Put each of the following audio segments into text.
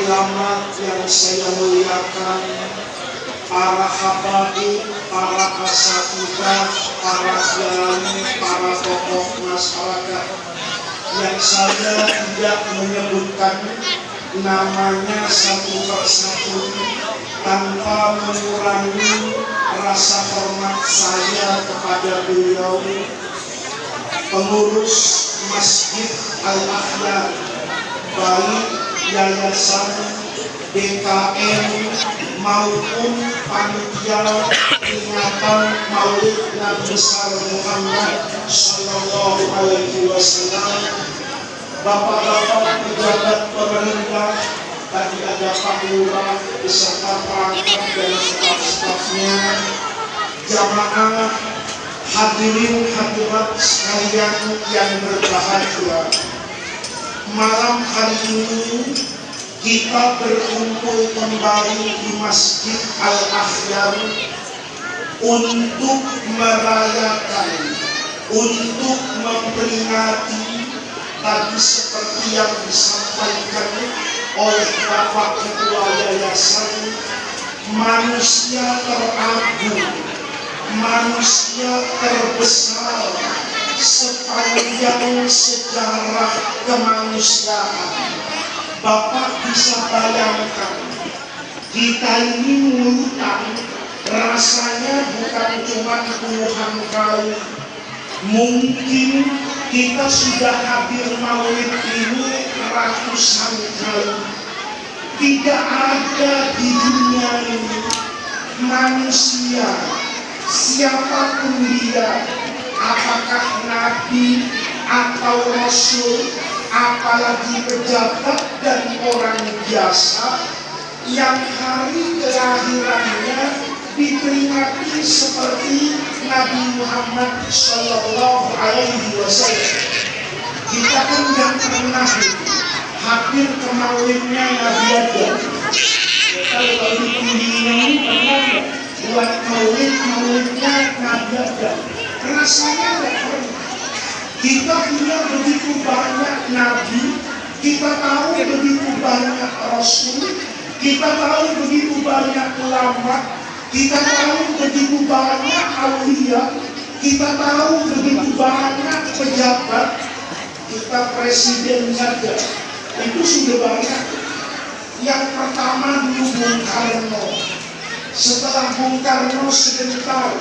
ulama yang saya muliakan, para habaib, para asatidz, para kiai, para tokoh masyarakat yang saya tidak menyebutkan namanya satu persatu tanpa mengurangi rasa hormat saya kepada beliau, pengurus Masjid Al-Akhyar, baik yayasan, DKM maupun panitia peringatan Maulid Nabi besar Muhammad Sallallahu Alaihi Wasallam, bapak-bapak pejabat pemerintah, tadi ada Pak Lurah beserta perangkat dan staf-stafnya, jamaah, hadirin hadirat sekalian yang berbahagia. Malam hari ini kita berkumpul kembali di Masjid Al-Akhyar untuk merayakan, untuk memperingati tadi seperti yang disampaikan oleh Bapak Ketua Yayasan, manusia teragung, manusia terbesar sepanjang sejarah kemanusiaan. Bapak bisa bayangkan, kita ini ngutang rasanya bukan cuma puluhan kali, mungkin kita sudah hadir maulid ini ratusan kali. Tidak ada di dunia ini manusia siapapun dia, apakah nabi atau rasul, apalagi pejabat dan orang biasa, yang hari kelahirannya diperingati seperti Nabi Muhammad Sallallahu Alaihi Wasallam. Kita kan tidak pernah hadir ke maulidnya Nabi Adam. Kalau di dunia ini pernah buat maulidnya Nabi Adam, rasanya tidak pernah. Kita punya begitu banyak nabi, kita tahu begitu banyak rasul, kita tahu begitu banyak ulama, kita tahu begitu banyak aulia, kita tahu begitu banyak pejabat. Kita presiden saja itu sudah banyak. Yang pertama dulu Bung Karno, setelah Bung Karno sebentar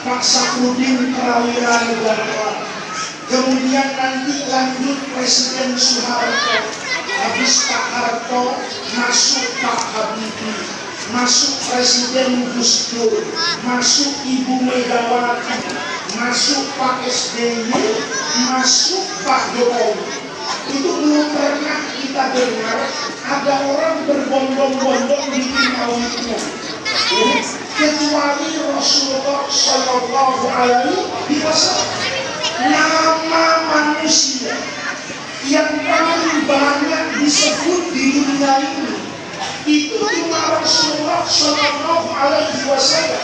Pak Sakrudin Prawira Negara, kemudian nanti lanjut Presiden Soeharto, habis Pak Harto masuk Pak Habibie, masuk Presiden Gus Dur, masuk Ibu Megawati, masuk Pak SBY, masuk Pak Jokowi. Itu belum pernah kita dengar ada orang berbondong-bondong bikin maulidnya, kecuali Rasulullah Sallallahu Alaihi Wasallam. Nama manusia yang paling banyak disebut di dunia ini itu cuma Rasulullah Sallallahu Alaihi Wasallam.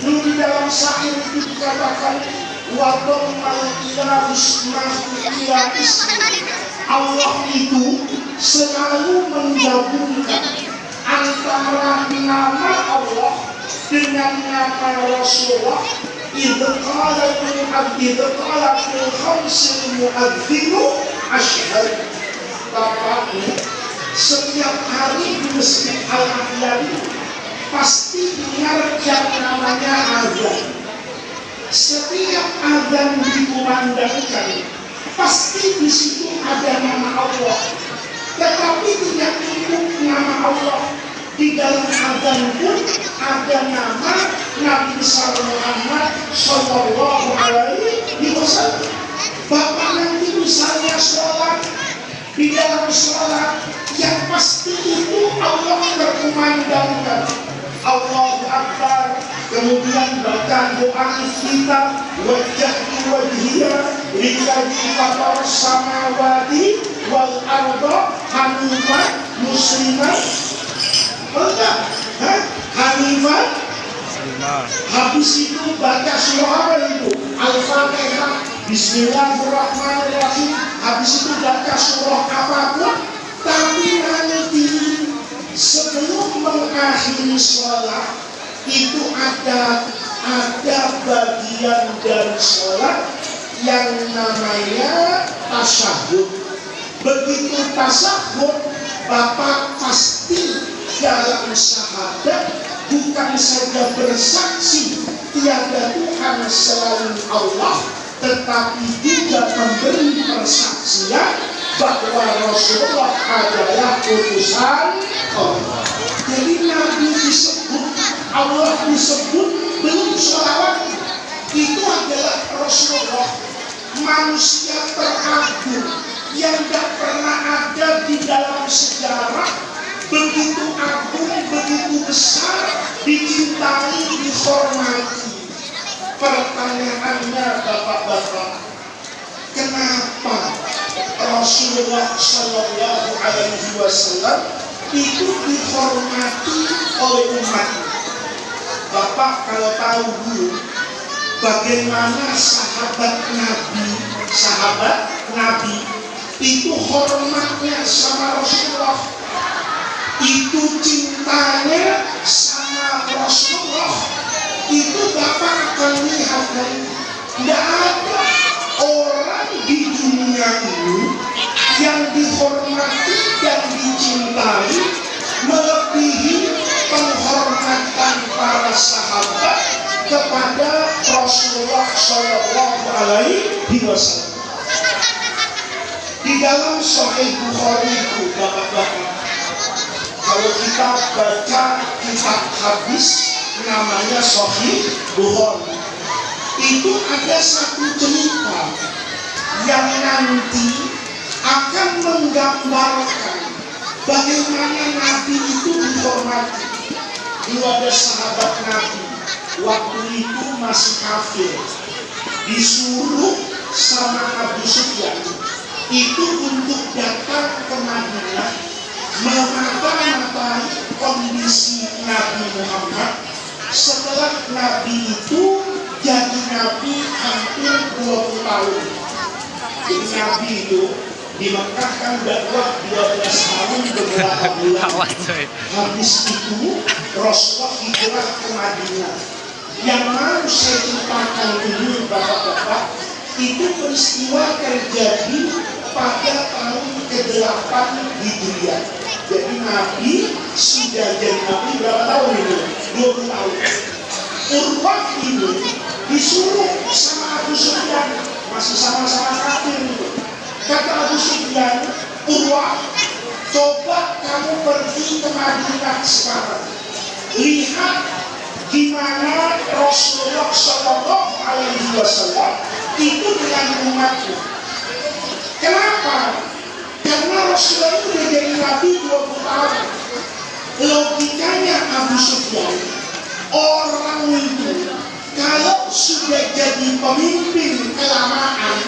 Dulu di dalam syair itu dikatakan, wadonal ilahu ismahu ila ismi. Allah itu selalu menggabungkan antara nama Allah dengan nama Rasulullah. Idza qala fil khamsil mu'adzinu asyhadu. Bapak, setiap hari di Masjid Al-Akhyar pasti dengar yang namanya azan. Setiap azan dikumandangkan pasti di situ ada nama Allah. Tetapi tidak cukup nama Allah, di dalam azan pun ada nama Nabi besar Muhammad Sallallahu Alaihi Wasallam. Bapak nanti misalnya sholat, di dalam sholat yang pasti itu Allah terkumandangkan, Allahu Akbar. Kemudian baca doa kita, wajjahtu wajhiya lillazi fatara samawati wal arda hanifan musliman. Hanifan. Habis itu baca surah apa itu? Al-Fatihah. Bismillahirrahmanirrahim. Habis itu baca surah apapun, tapi nanti mengakhiri sholat itu ada bagian dari sholat yang namanya tasyahud. Begitu tasyahud, Bapak pasti dalam syahadat bukan saja bersaksi tiada Tuhan selain Allah, tetapi juga memberi persaksian bahwa Rasulullah adalah utusan Allah. Jadi Nabi disebut, Allah disebut, belum sholawat. Itu adalah Rasulullah, manusia teragung yang tidak pernah ada di dalam sejarah, begitu agung, begitu besar, dicintai, dihormati. Pertanyaannya Bapak-bapak, kenapa Rasulullah Shallallahu Alaihi Wasallam itu dihormati oleh umat? Bapak kalau tahu dulu bagaimana sahabat Nabi itu hormatnya sama Rasulullah, itu cintanya sama Rasulullah, itu Bapak akan lihat kan, tidak ada orang di dunia ini yang dihormati dan dicintai melebihi penghormatan para sahabat kepada Rasulullah Shallallahu Alaihi Wasallam. Di dalam Sahih Bukhari itu, Bapak-bapak, kalau kita baca kitab hadis namanya Sahih Bukhari, itu ada satu cerita yang nanti akan menggambarkan bagaimana Nabi itu dihormati. Dulu ada sahabat Nabi, waktu itu masih kafir, disuruh sama Abu Sufyan itu untuk datang ke Madinah memata-matai kondisi Nabi Muhammad setelah Nabi itu jadi Nabi hampir 20 tahun. Jadi Nabi itu di Mekah kan dakwah 12 tahun beberapa bulan. Habis itu Rasulullah hijrah ke Madinah. Yang mau saya ceritakan ini Bapak-bapak, itu peristiwa terjadi pada tahun ke-8 Hijriah. Jadi Nabi sudah jadi Nabi berapa tahun itu? 20 tahun. Urwah ini disuruh sama Abu Sufyan, masih sama-sama kafir itu. Kata Abu Sufyan, Urwah, coba kamu pergi ke Madinah sekarang, lihat gimana Rasulullah Shallallahu Alaihi Wasallam itu dengan umatnya. Kenapa? Karena Rasulullah itu sudah jadi Nabi 20 tahun. Logikanya Abu Sufyan, orang itu kalau sudah jadi pemimpin kelamaan,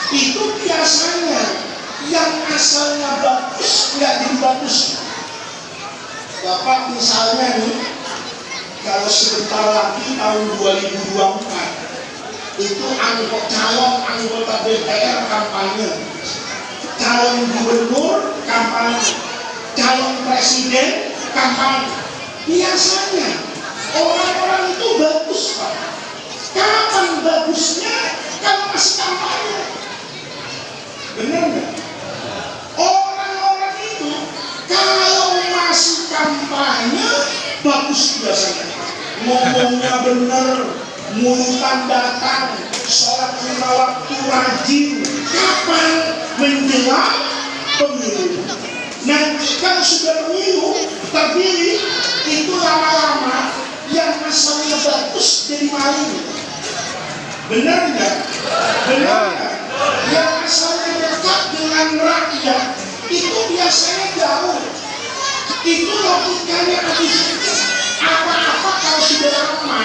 itu biasanya yang asalnya bagus nggak jadi bagus. Bapak misalnya nih, kalau sebentar lagi tahun 2024 itu calon anggota DPR kampanye, calon gubernur kampanye, calon presiden kampanye. Biasanya orang-orang itu bagus Pak. Kapan bagusnya? Kalau masih kampanye. Benar nggak? Orang-orang itu kalau masih kampanye bagus biasanya. Ngomongnya benar, mulutan datang, sholat 5 waktu rajin. Kapan? Menjelang pemilu. Nanti kalau sudah pemilu terpilih, itu lama-lama yang asalnya bagus jadi maling. Benar nggak? Benar nggak? Yang asalnya dekat dengan rakyat itu biasanya jauh. Itu logikanya habis itu. Apa-apa kalau sudah lama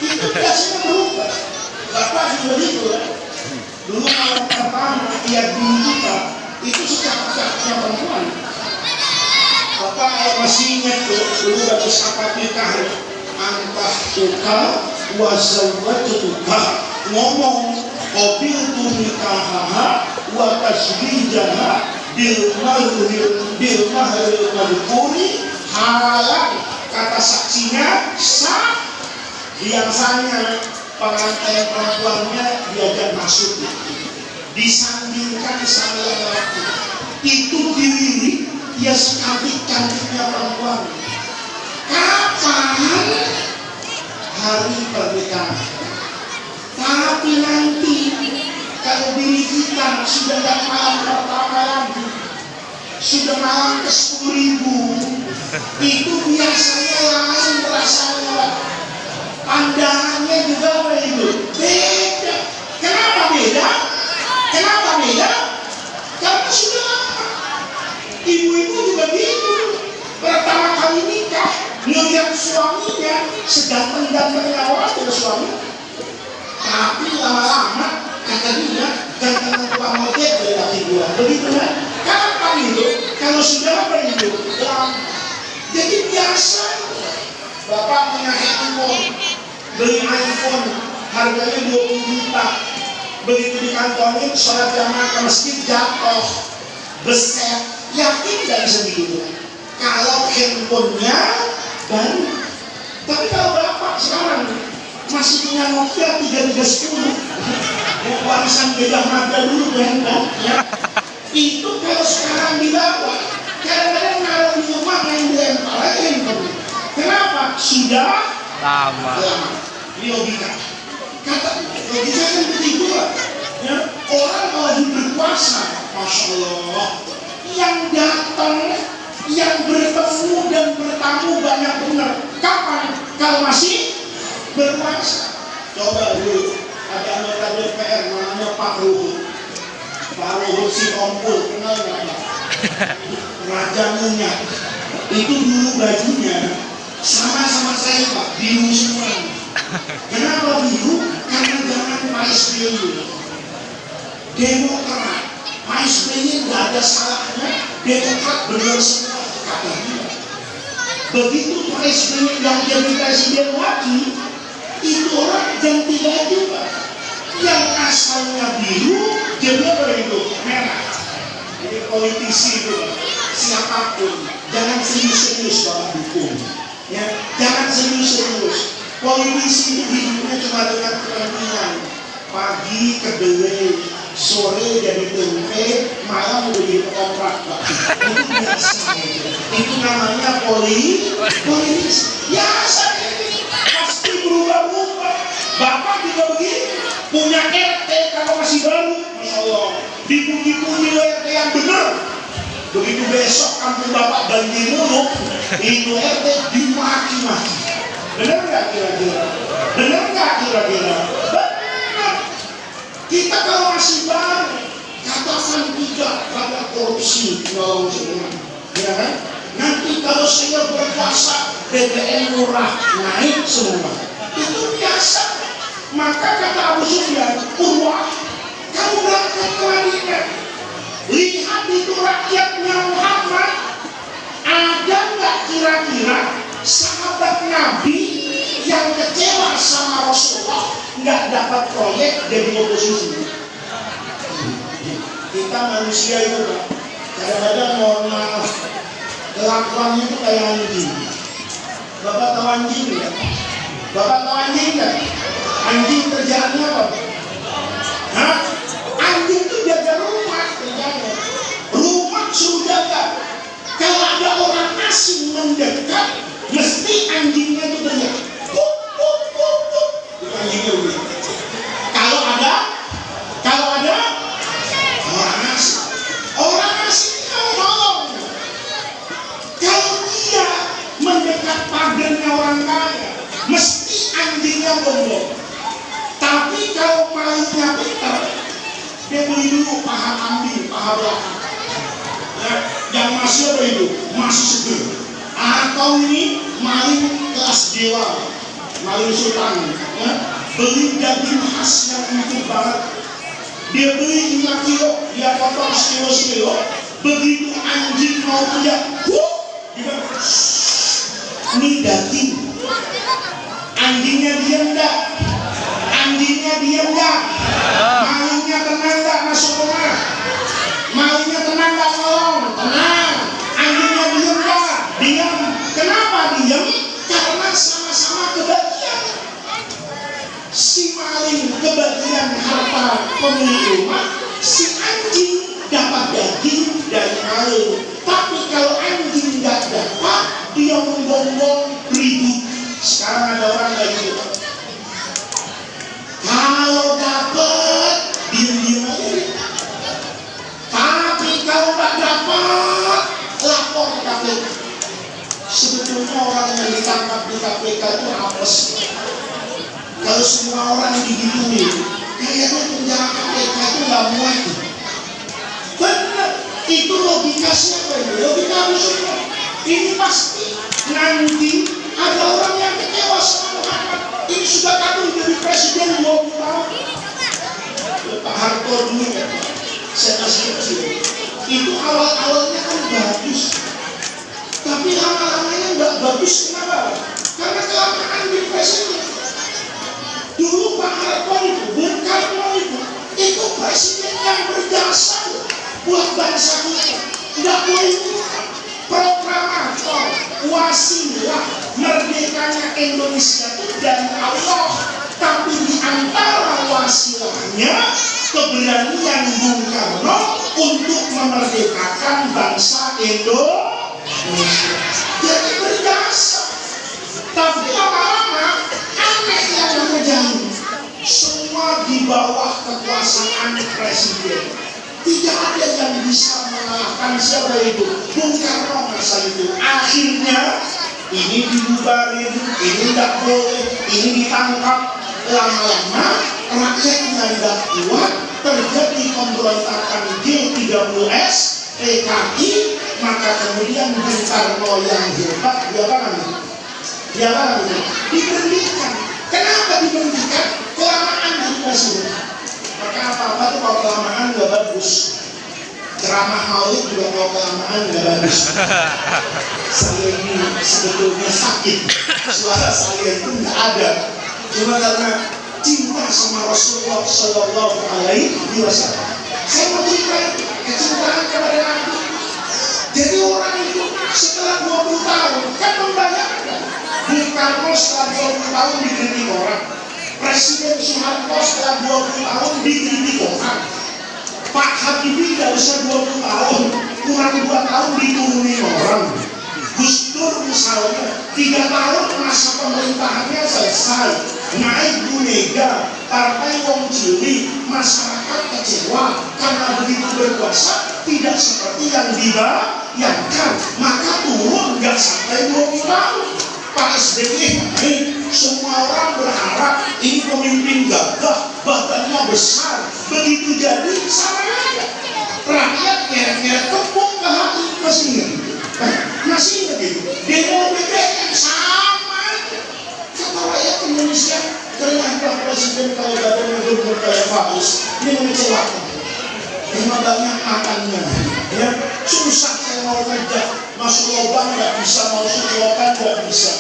itu biasanya berubah. Bapak juga gitu ya. Dulu kalau pertama lihat dulu kita itu sejak-jaknya perempuan. Bapak kalau masih ingat tuh dulu bagus apa nikah, antah suka wazawwajtuka, ngomong mobil tu nikahaha wa tasbijaha bil mahril madhkuri halal. Kata biasanya pengantin perempuannya diajak masuk, disandingkan sama laki-laki. Itu dilirik, dia cantik-cantiknya perempuan. Kapan hari pernikahan? Tapi nanti kalau diri kita sudah gak malam pertama lagi, sudah malam ke 10.000, itu biasanya lain rasanya. Pandangannya juga beda. Kenapa beda? Kenapa beda? Karena sudah lama. Ibu-ibu juga gitu. Pertama kali nikah, melihat suaminya seganteng-gantengnya orang dari suami. Tapi lama-lama kata dia gantengan tukang ojek dari laki gua. Begitu kan? Kapan itu? Kalau sudah apa itu? Jadi biasa. Bapak punya handphone, beli iPhone, harganya 20 juta. Begitu dikantongin, sholat jamaah ke masjid jatuh, beset. Yakin nggak bisa begitu? Kalau handphonenya baru. Tapi kalau bapak sekarang masih punya Nokia 3310, warisan Gajah Mada dulu handphone, ya. Itu kalau sekarang dibawa, kadang-kadang naruh di rumah main dilempar aja handphone. Kenapa? Sudah lama. Ini logika. Kata logika kan begitu lah. Ya, orang kalau lagi berpuasa, masya Allah, yang datang, yang bertemu dan bertamu banyak benar. Kapan? Kalau masih berpuasa. Coba dulu ada anggota DPR namanya Pak Ruhut. Pak Ruhut si Ompul, kenal nggak? Raja Minyak. Itu dulu bajunya sama saya Pak, biru semua. Kenapa biru? Karena zaman Pak SBY, Demokrat. Pak SBY nggak ada salahnya, Demokrat benar semua kata dia. Begitu Pak SBY yang jadi presiden lagi, itu orang ganti baju Pak. Yang asalnya biru, jadi apa itu? Merah. Jadi politisi itu siapapun, jangan serius-serius Bapak dukung. Ya, jangan serius-serius. Politisi itu hidupnya cuma dengan kepentingan. Pagi kedelai, sore jadi tempe, malam jadi ketoprak. Itu biasa. Itu namanya politisi. Biasa ini pasti berubah-ubah. Bapak juga begitu. Punya RT kalau masih baru, masya Allah, dipuji-puji RT yang benar. Begitu besok kampung bapak banjir mulu, itu RT dimaki-maki. Benar nggak kira-kira? Benar nggak kira-kira? Benar. Kita kalau masih baru, katakan tidak pada korupsi, kalau semua, ya kan? Nanti kalau saya berkuasa, BBM murah naik semua. Itu biasa. Maka kata Abu Sufyan, Urwah, kamu berangkat ke Madinah. Lihat itu rakyatnya Muhammad, ada nggak kira-kira sahabat Nabi yang kecewa sama Rasulullah nggak dapat proyek jadi oposisi? Kita manusia itu Pak, kadang-kadang mohon maaf, kelakuannya itu kayak anjing. Bapak tahu anjing nggak? Bapak tahu anjing nggak? Anjing kerjaannya apa? Hah? Anjing itu jaga rumah kerjanya. Rumah suruh jaga. Kalau ada orang asing mendekat, mesti anjingnya itu teriak. Kuk, kuk, kuk, kuk. Itu anjingnya udah. Kalau ada orang asing mau nolong. Kalau dia mendekat pagernya orang kaya, mesti anjingnya bonggol. Tapi kalau malingnya pintar, dia beli dulu paha kambing, paha belakang. Ya, yang masih apa itu? Masih seger. Atau ini maling kelas dewa, maling sultan. Ya, beli daging khas yang empuk banget. Dia beli 5 kilo, dia potong sekilo. Begitu anjing mau teriak, dia ini daging. Anjingnya diam enggak? Anjingnya diam enggak? Malingnya tenang enggak masuk rumah? Malingnya tenang enggak nolong? Tenang. Anjingnya diam enggak? Diam. Kenapa diam? Karena sama-sama kebagian. pemilik rumah, si anjing dapat daging dari maling. Tapi kalau anjing nggak dapat, dia menggonggong ribut. Sekarang ada orang kayak gitu. Kalau dapat, diam-diam aja. Tapi kalau nggak dapat, lapor ke KPK. Sebetulnya orang yang ditangkap di KPK itu apes. Kalau semua orang digituin, kayaknya penjara KPK itu nggak muat. Benar, itu logika siapa ini? Logika musuhnya. Ini pasti nanti ada orang yang kecewa sama Muhammad. Ini sudah kadung jadi presiden 20 tahun. Pak Harto dulu ya, saya kasih kecil. Itu awal-awalnya kan bagus, tapi lama-lamanya nggak bagus. Kenapa? Karena kelamaan di presiden. Dulu Pak Harto itu, Bung Karno itu presiden yang berjasa buat bangsa kita. Nggak boleh proklamator, wasilah merdekanya Indonesia itu dari Allah. Tapi di antara wasilahnya keberanian Bung Karno untuk memerdekakan bangsa Indonesia. Jadi berjasa. Tapi lama-lama aneh yang terjadi. Semua di bawah kekuasaan presiden. Tidak ada yang bisa mengalahkan siapa itu? Bung Karno masa itu. Akhirnya ini dibubarin, ini tidak boleh, ini ditangkap. Lama-lama rakyatnya tidak kuat, terjadi pemberontakan G30S, PKI, maka kemudian Bung Karno yang hebat dia diberhentikan. Kenapa diberhentikan? Kelamaan di presiden. Maka apa-apa itu kalau kelamaan nggak bagus. Ceramah maulid juga kalau kelamaan nggak bagus. Saya ini sebetulnya sakit, suara saya itu nggak ada. Cuma karena cinta sama Rasulullah Sallallahu Alaihi Wasallam, saya mau cerita kecintaan kepada Nabi. Jadi orang itu setelah 20 tahun kan membayangkan Bung Karno setelah 20 tahun dikritik orang, Presiden Soeharto setelah 20 tahun dikritik orang, Pak Habibie tidak usah 20 tahun, kurang 2 tahun diturunin orang. Gus Dur misalnya 3 tahun masa pemerintahannya selesai, naik Bu Mega, partai wong cilik, masyarakat kecewa karena begitu berkuasa tidak seperti yang dibayangkan, maka turun nggak sampai 20 tahun. Pak SBY semua orang berharap ini pemimpin gagah, badannya besar, begitu jadi sama aja. Rakyat kira-kira tepuk ke hati mesinnya. Masih ingat itu, demo BBM sama aja. Kata rakyat Indonesia, ternyata presiden kalau badannya gubernur kayak Faiz, ini mengecewakan. Memang banyak makannya, ya susah saya mau kerja, masuk lubang nggak bisa, mau selokan nggak bisa.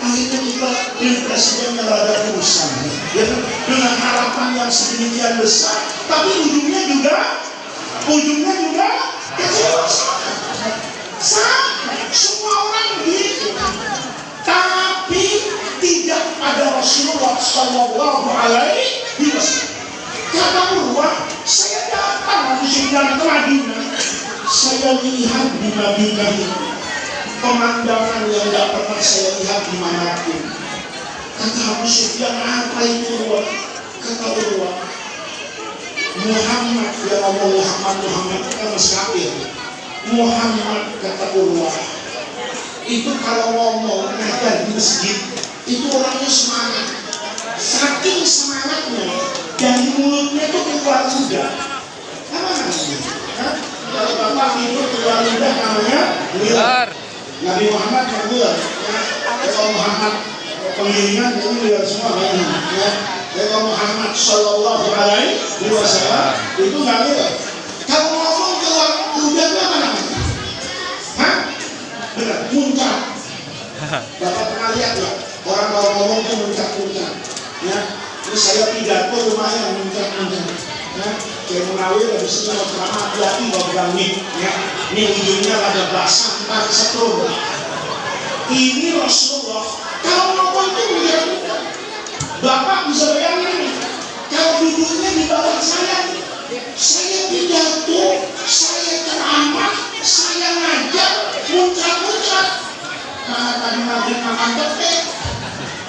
Akhirnya kita dengan presiden yang rada urusan, ya dengan harapan yang sedemikian besar, tapi ujungnya juga kecewa. Sama, semua orang begitu. Tapi tidak ada Rasulullah Sallallahu Alaihi Wasallam. Kata Urwah, saya datang di Sudan ke Madinah. Saya lihat di Madinah itu pemandangan yang tidak pernah saya lihat dimanapun. Kata Abu Sufyan, apa itu Urwah? Kata Urwah, Muhammad, ya Allah, Muhammad kan masih kafir. Muhammad, kata Urwah, itu kalau ngomong ngajar di masjid itu orangnya semangat, saking semangatnya dari mulutnya itu keluar ludah. Apa namanya? Kalau bapak itu keluar ludah namanya liar. Nabi Muhammad yang liar. Kalau Muhammad pengiringan itu liar semua ya. Kalau Muhammad Sallallahu Alaihi Wasallam itu nggak liar. Kalau ngomong keluar ludahnya apa namanya? Hah? Benar, muncak. Bapak pernah lihat ya, orang kalau ngomong itu muncak-muncak. Ya, terus saya pidato lumayan muncak-muncak. Ya, kayak Munawir habis ini mau ceramah hati-hati bawa pegang mic. Ya, ini ujungnya ada basah, ntar setrum. Ini Rasulullah. Kalau ngomong itu muncak-muncak. Bapak bisa bayangin nih, kalau duduknya di bawah saya pidato, saya ceramah, saya ngajar, muncrat-muncrat. Mana tadi maghrib makan tete,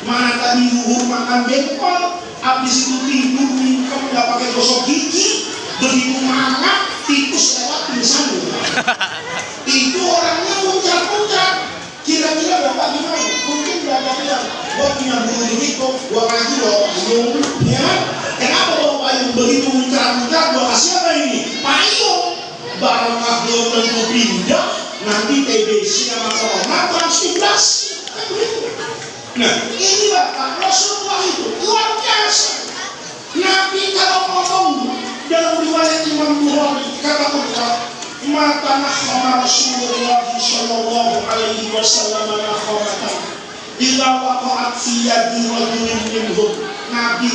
mana tadi zuhur makan jengkol, habis itu tidur mingkem nggak pakai gosok gigi, begitu makan tikus lewat pingsan. Itu orangnya muncrat-muncrat. Kira-kira Bapak gimana? Mungkin Bapak bilang, gua punya guru begitu, gua ngaji loh, payung, ya. Kenapa bawa payung begitu muncrat-muncrat? Gua kasih apa ini? Payung. Barangkah belum tentu pindah, nanti TBC sama corona transmigrasi. Nah, ini Bapak Rasulullah itu luar biasa. Nabi kalau ngomong dalam riwayat Imam Bukhari kata Quran, mata nakhama Rasulullah sallallahu alaihi wasallam nakhamatan illa waqa'at fi yadi rajulin minhum. Nabi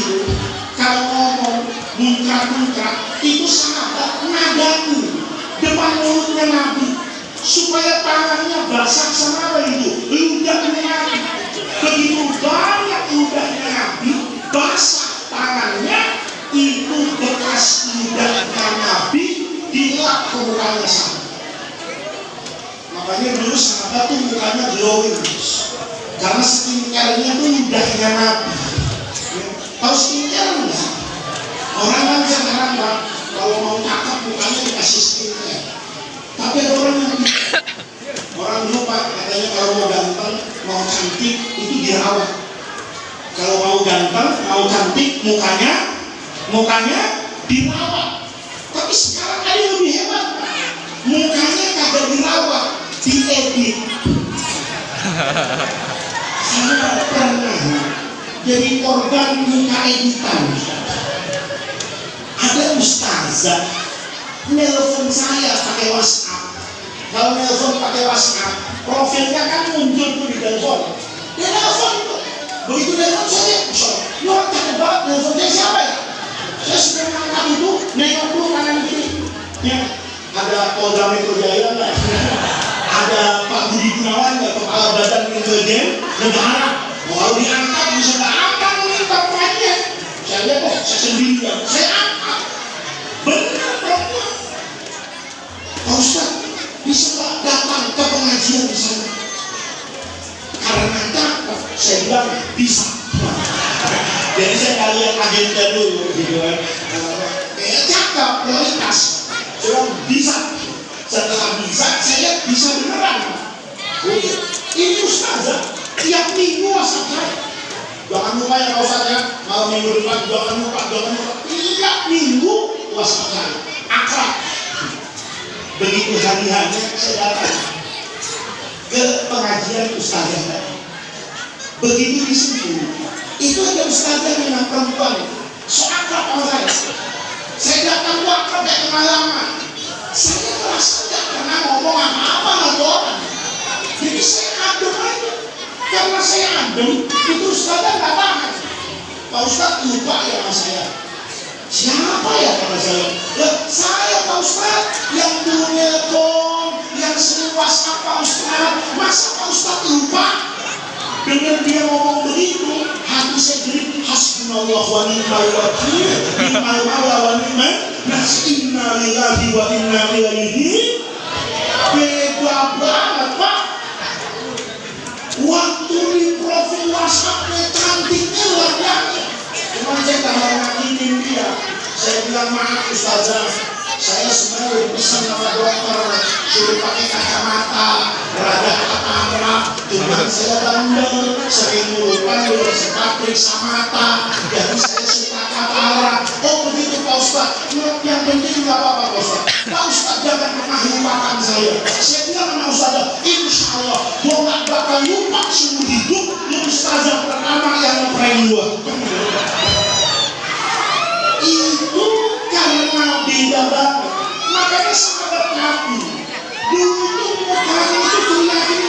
kalau ngomong muncrat-muncrat itu sahabat nadani depan mulutnya Nabi supaya tangannya basah sama apa itu? Ludahnya Nabi. Begitu banyak ludahnya Nabi basah tangannya, itu bekas ludahnya Nabi dilap ke mukanya sama. Makanya dulu sahabat tuh mukanya glowing karena skincare-nya tuh ludahnya Nabi. Tahu skincare enggak? Orang kan sekarang Pak, kalau mau cakep mukanya dikasih skincare. Tapi ada orang yang orang dulu Pak katanya kalau mau ganteng, mau cantik itu dirawat. Kalau mau ganteng, mau cantik mukanya dirawat. Tapi sekarang ada yang lebih hebat, mukanya kagak dirawat, diedit. Saya pernah jadi korban muka editan. Ada ustazah nelpon saya pakai WhatsApp. Kalau nelpon pakai WhatsApp, profilnya kan muncul tuh di telepon. Dia nelpon tuh, begitu nelpon saya, lu orang cakep banget, nelponnya siapa ya? Saya sudah ngangkat itu, nengok dulu kanan kiri. Ya, ada Polda Metro Jaya nggak? Ada Pak Budi Gunawan nggak, Kepala Badan Intelijen Negara? Mau diangkat bisa nggak angkat nih kampanye? Saya lihat kok, saya sendirian, saya angkat. Benar perempuan. Pak Ustaz, bisa nggak datang ke pengajian di sana? Karena cakep, saya bilang bisa. Jadi saya nggak lihat agenda dulu, gitu kan? Cakep, prioritas. Saya bisa. Setelah bisa, saya bisa beneran. Ini ustazah tiap minggu WhatsApp saya. Jangan lupa ya Pak Ustaz ya, malam minggu depan jangan lupa. Tiap minggu WhatsApp saya. Akrab. Begitu hari-harinya saya datang ke pengajian ustazah tadi. Begitu di situ, itu ada ustazah yang perempuan, so akrab sama saya. Saya datang tuh akrab kayak kenal lama. Saya merasa gak pernah ngomong apa-apa sama orang. Jadi saya adem aja. Karena saya adem, itu ustazah gak tahan. Pak Ustaz lupa ya sama saya. Siapa ya kata saya? Saya Pak Ustaz yang dulu nelpon, yang sering WhatsApp Pak Ustaz. Masa Pak Ustaz lupa? Dengar dia ngomong begitu, hati saya gering. Hasbunallah wa ni'mal wakil, ni'mal mawla wa ni'mal nasir, inna lillahi wa inna ilaihi. Beda banget Pak. Waktu di profil WhatsApp-nya cantiknya luar biasa. Cuman saya tambah ngakinin dia. Saya bilang maaf ustazah, saya sebenarnya pesan sama dokter suruh pakai kacamata, rada katarak. Cuman saya bandel, sering lupa suka periksa mata, jadi saya suka katarak. Oh begitu Pak Ustaz, yang penting nggak apa-apa Pak Ustaz. Pak Ustaz jangan pernah lupakan saya. Saya bilang sama ustazah, insya Allah gua nggak bakal lupa seumur hidup. Lu ustazah pertama yang ngeprank gua. Itu karena beda banget. Makanya sahabat Nabi dulu tuh mukanya itu kelihatan.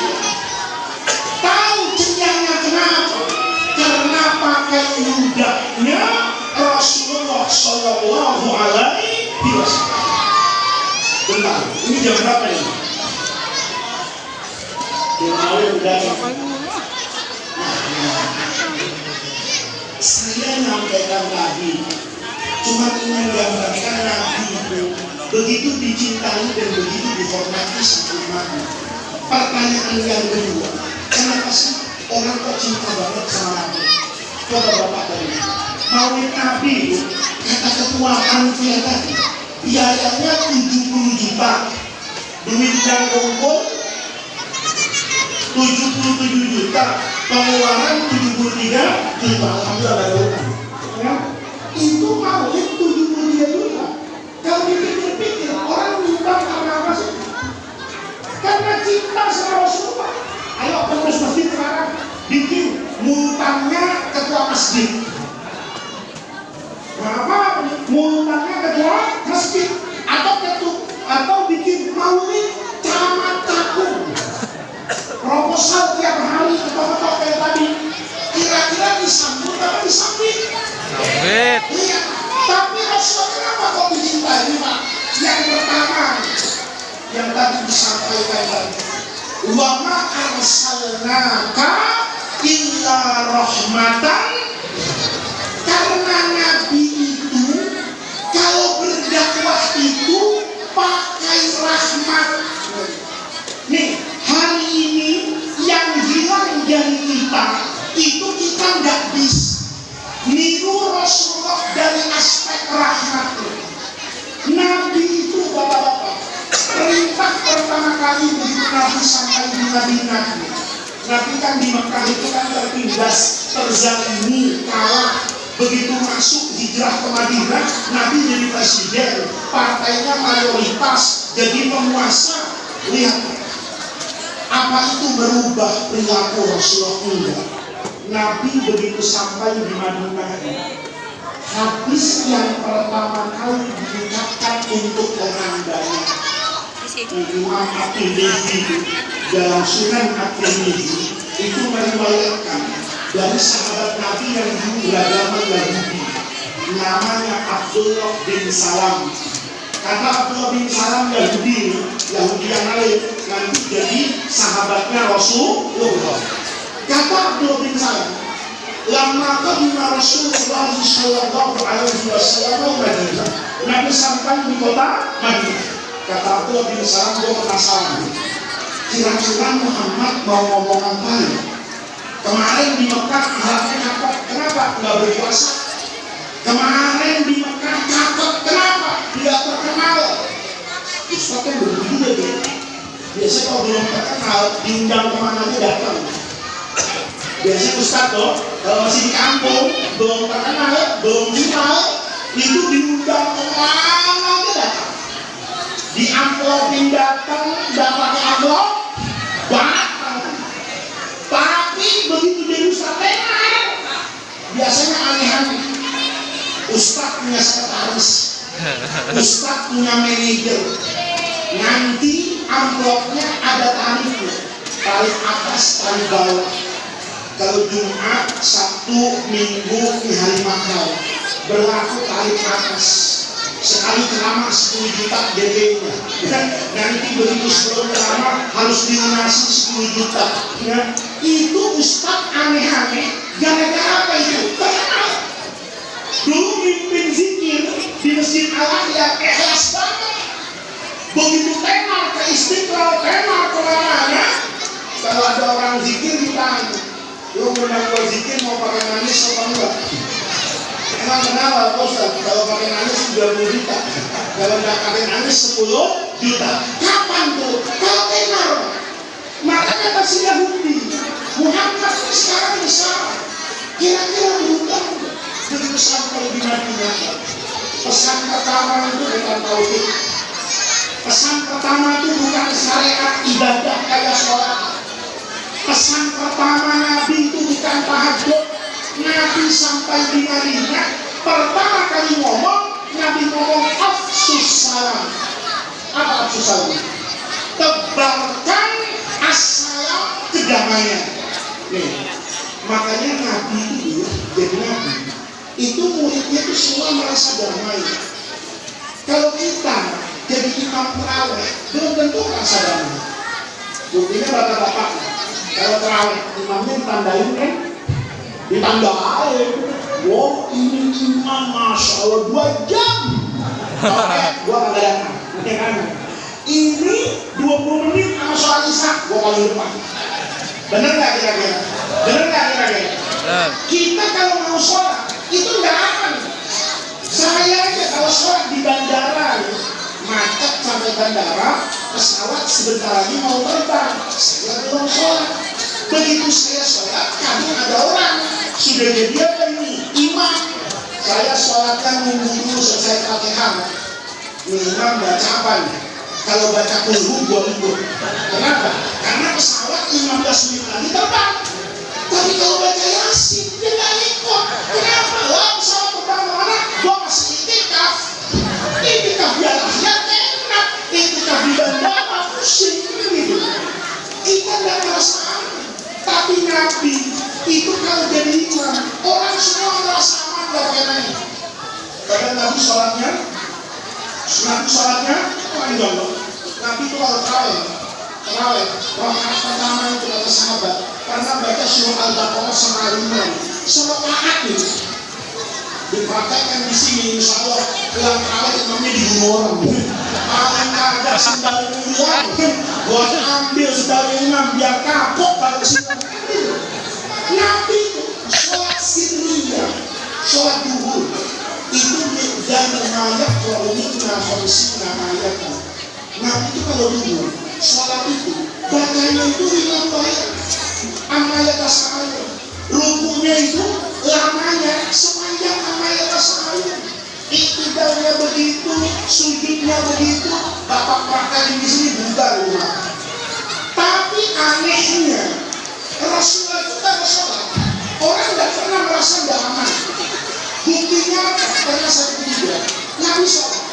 Tahu cerianya kenapa? Karena pakai ludahnya Rasulullah Shallallahu Alaihi Wasallam. Bentar, ini jam berapa ini? Jam awal udah. Saya nyampaikan tadi Cuma ini menggambarkan Nabi itu begitu dicintai dan begitu dihormati sama umatnya. Pertanyaan yang kedua, kenapa sih orang kok cinta banget sama Nabi? Coba Bapak tadi, Maulid Nabi itu kata ketua panitia tadi biayanya 70 juta, duit yang kumpul 77 juta, pengeluaran 73 juta. Alhamdulillah ada utang. Ya, itu Maulid 73 juta. Kalau dipikir-pikir, orang nyumbang karena apa sih? Karena cinta sama Rasulullah. Ayo pengurus masjid sekarang bikin multannya ketua masjid. Kenapa? Multannya ketua masjid atau bikin maulid camat takung. Proposal tiap hari ketok-ketok kayak tadi. Kira-kira disambut apa disambit? Sambit. Iya. Tapi Rasulullah kenapa kok dicintai, Pak? Yang pertama, yang tadi disampaikan tadi, wa ma arsalnaka illa rahmatan. Karena Nabi itu kalau berdakwah itu pakai rahmat. Nih, hari ini yang hilang dari kita itu kita nggak bisa niru Rasulullah dari aspek rahmat. Nabi itu bapak-bapak, perintah pertama kali begitu Nabi sampai di Madinah. Nabi kan di Mekah itu kan tertindas, terzalimi, kalah. Begitu masuk hijrah ke Madinah, Nabi jadi presiden, partainya mayoritas, jadi penguasa. Lihat, apa itu merubah perilaku Rasulullah? Enggak. Nabi begitu sampai di Madinah, hadis yang pertama kali diucapkan untuk orang banyak. Imam At-Tirmidzi dalam Sunan At-Tirmidzi itu meriwayatkan dari sahabat Nabi yang dulu beragama Yahudi, namanya Abdullah bin Salam. Kata Abdullah bin Salam, Yahudi yang lain nanti jadi sahabatnya Rasulullah. Kata Abdullah bin Salam, lama qadima Rasulullah sallallahu alaihi wasallam Madinah. Nabi sampai di kota Madinah. Kata Abdullah bin Salam, gue penasaran, kira-kira Muhammad mau ngomong apa ya? Kemarin di Mekah halatnya cakep, kenapa? Nggak berpuasa. Kemarin di Mekah cakep, kenapa? Tidak terkenal. Ustaz kan begitu juga. Biasanya kalau belum terkenal, diundang kemana aja datang. Biasanya Ustaz tuh, kalau masih di kampung, belum terkenal, belum viral, itu diundang kemana aja datang. Di amplopin datang, pakai amplop, datang. Tapi begitu dia Ustaz tenar, biasanya aneh-aneh. Ustaz punya sekretaris, Ustaz punya manajer. Nanti amplopnya ada tarifnya, tarif atas, tarif bawah. Kalau Jumat, Sabtu, Minggu, hari makan berlaku tarif atas. Sekali ceramah 10 juta DP-nya. Nanti begitu sebelum ceramah harus dilunasi 10 juta. Ya. Itu Ustaz aneh-aneh. Gara-gara apa itu? Terkenal. Dulu mimpin zikir di Masjid Al-Aqsa ikhlas banget. Begitu tenar ke Istiqlal, tenar kemana-mana. Kalau ada orang zikir ditanya, lu menang zikir mau pakai nangis atau enggak? Emang kenapa Ustaz? Kalau pakai nangis 30 juta, kalau nggak pakai nangis 10 juta. Kapan tuh? Kalau tenar. Makanya kasih Yahudi Muhammad sekarang besar. Kira-kira berubah begitu sampai di Madinah. Pesan pertama itu bukan tauhid. Pesan pertama itu bukan syariat ibadah kayak sholat. Pesan pertama Nabi itu bukan tahajud. Nabi sampai di Madinah, pertama kali ngomong, Nabi ngomong afsus salam. Apa afsus salam? Tebarkan assalam kedamaian. Nih, makanya Nabi itu jadi Nabi. Itu muridnya itu semua merasa damai. Kalau kita jadi imam terawih, belum tentu merasa damai. Buktinya bapak-bapak, kalau terawih imamnya ditandain kan? Ditandain Wow, ini imam Masya Allah 2 jam. Oke, gua kagak datang. Ya kan? Ini 20 menit sama sholat isya, gua paling depan. Bener nggak kira-kira? Bener nggak kira-kira? Kita kalau mau sholat itu nggak aman. Saya aja kalau sholat di bandara, macet sampai bandara, pesawat sebentar lagi mau terbang, saya belum sholat. Begitu saya sholat, kadang ada orang sudah jadi apa ini? Imam. Saya sholatkan nunggu dulu selesai Fatihah. Imam baca apa nih? Kalau baca Qul gua libur. Kenapa? Karena pesawat 15 menit lagi terbang. Tapi kalau baca Yasin dia nggak ikut. Kenapa? Lah pesawat terbang mana? Gua masih itikaf. Itikaf biar akhirat enak. Itikaf di bandara pusing gitu. Kita nggak merasa aman. Tapi Nabi itu kalau jadi imam, orang semua merasa aman nggak kena. Karena Nabi sholatnya panjang loh. Nabi itu kalau terawih, rakaat pertama itu kata sahabat, karena baca surah Al-Baqarah sama Al-Imran, serakaat itu. Dipraktekkan di sini, insya Allah pulang terawih imamnya dibunuh orang. Paling kagak sendal imam, buat ambil sendal imam biar kapok kalau sendal. Nabi itu sholat sirriyah, sholat duhur. Itu dan ayat kalau nikna khamsina ayatan. Nabi itu kalau dulu sholat itu bacanya itu 5 ayat, ayat asal. Rukunya itu lamanya sepanjang ayat asal. Iktidalnya begitu, sujudnya begitu. Bapak praktek di sini bukan rumah. Tapi anehnya Rasulullah itu kalau sholat orang tidak pernah merasa tidak aman. Buktinya karena saya ketiga, Nabi sholat.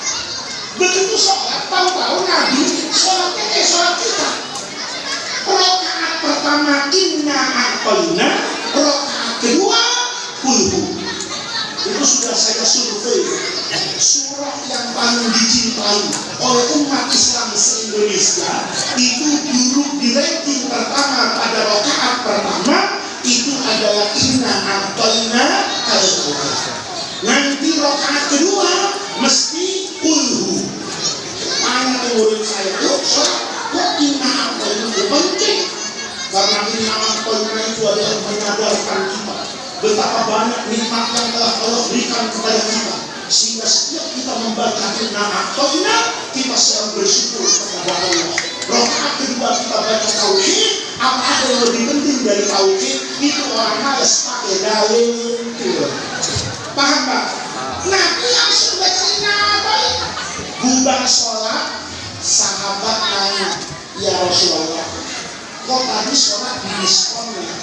Begitu sholat, tahu-tahu Nabi sholatnya kayak sholat kita. Rakaat pertama inna a'tayna, rakaat kedua kulhu. Itu sudah saya survei. Surah yang paling dicintai oleh umat Islam se-Indonesia itu duduk di ranking pertama pada rakaat pertama itu adalah inna a'tayna al-Qur'an. Nanti rakaat kedua mesti kulhu. Tanya ke murid saya, kok inna a'tayna itu penting? Karena inna a'tayna itu adalah menyadarkan kita betapa banyak nikmat yang telah Allah berikan kepada kita, sehingga setiap kita membaca inna a'tayna kita selalu bersyukur kepada Allah. Rakaat kedua kita baca tauhid. Apa ada yang lebih penting dari tauhid? Itu orang malas pakai dalil. Paham Pak? Nabi langsung baca inna a'tayna. Bubar sholat, sahabat nanya, ya Rasulullah, kok tadi sholat di diskonnya?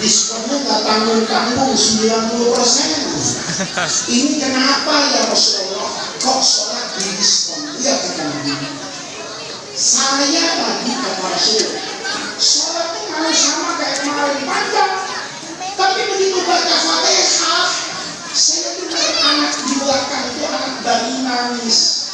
Diskonnya nggak tanggung-tanggung 90%. Ini kenapa ya Rasulullah? Kok sholat di diskon? Lihat kata Nabi. Saya tadi kata Rasul, sholatnya mau sama kayak kemarin panjang. Tapi begitu baca Fatihah, saya dengar anak di belakang itu anak bayi nangis.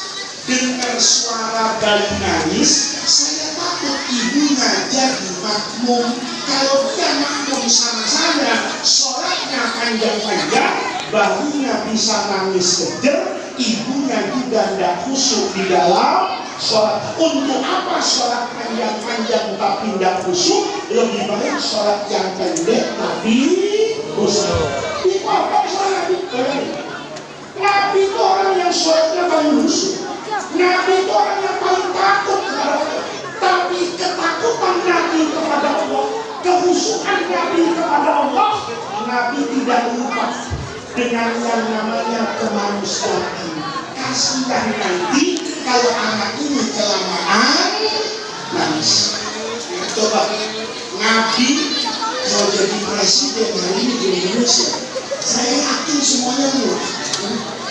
Dengar suara bayi nangis, saya takut ibunya jadi makmum. Kalau dia makmum sama saya, sholatnya panjang-panjang, bahunya bisa nangis kejer, ibunya juga tidak khusyuk di dalam sholat. Untuk apa sholat panjang-panjang tapi tidak khusyuk? Lebih baik sholat yang pendek tapi khusyuk. Itu apa sholat itu? Nabi itu orang yang sholatnya paling khusyuk. Nabi itu orang yang paling takut kepada Allah. Tapi ketakutan Nabi kepada Allah, kehusukan Nabi kepada Allah, Nabi tidak lupa dengan yang namanya kemanusiaan. Kasihan nanti kalau anak ini kelamaan nangis. Coba Nabi mau jadi presiden hari ini di Indonesia, saya yakin semuanya murah.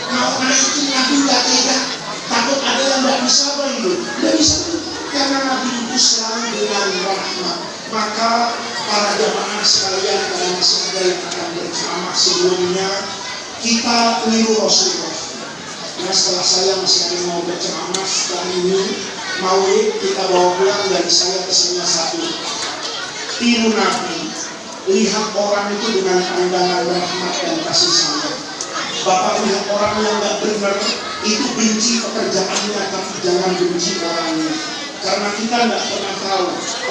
Mau naikin Nabi nggak tega, takut ada yang nggak bisa itu, nggak bisa. Karena Nabi itu selalu dengan rahmat. Maka para jamaah sekalian, kalau masih ada yang akan berceramah sebelumnya, kita niru Rasulullah. Nah, setelah saya masih ada yang mau berceramah setelah ini, Maulid kita bawa pulang dari saya pesannya satu. Tiru Nabi, lihat orang itu dengan pandangan rahmat dan kasih sayang. Bapak lihat orang yang nggak benar, itu benci pekerjaannya, tapi jangan benci orangnya. Karena kita nggak pernah tahu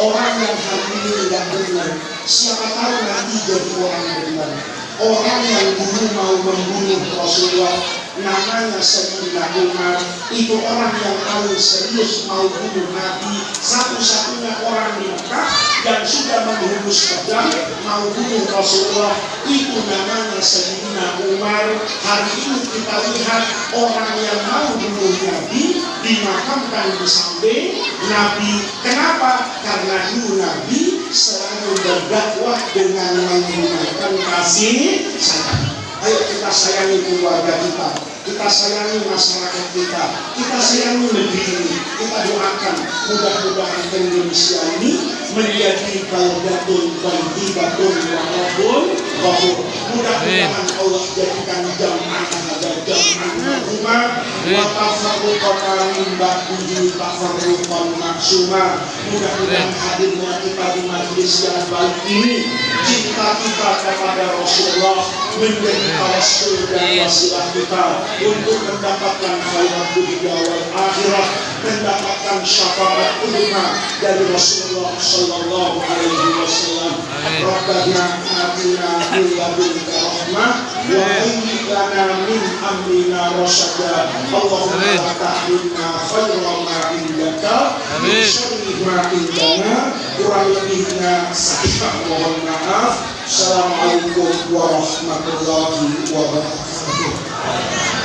orang yang hari ini nggak benar, siapa tahu nanti jadi orang benar. Orang yang dulu mau membunuh Rasulullah, namanya Sayyidina Umar, itu orang yang paling serius mau bunuh Nabi, satu-satunya orang di Mekah yang sudah menghunus pedang mau bunuh Rasulullah, itu namanya Sayyidina Umar. Hari ini kita lihat orang yang mau bunuh Nabi dimakamkan di samping Nabi. Kenapa? Karena dulu Nabi selalu berdakwah dengan menggunakan kasih sayang. Ayo kita sayangi keluarga kita, kita sayangi masyarakat kita sayangi negeri ini. Kita doakan mudah-mudahan Indonesia ini menjadi baldatun thayyibatun wa rabbun ghafur. Mudah-mudahan Allah jadikan jam'an hada jam'an marhuma wa tafarruqan min ba'dihi tafarruqan maksuma. Mudah-mudahan hadirnya kita di majelis yang baik ini, cinta kita kepada Rasulullah menjadi tawassul dan wasilah kita untuk mendapatkan khairat dunia wal akhirah, mendapatkan syafaat ulama dari Rasulullah sallallahu alaihi wasallam. Rabbana atina min ladunka rahmah wa hayyi lana min amrina rasyada. Allahumma la tahrimna khairan ma indaka min syarri ma indana. Kurang lebihnya saya mohon maaf. Assalamualaikum warahmatullahi wabarakatuh.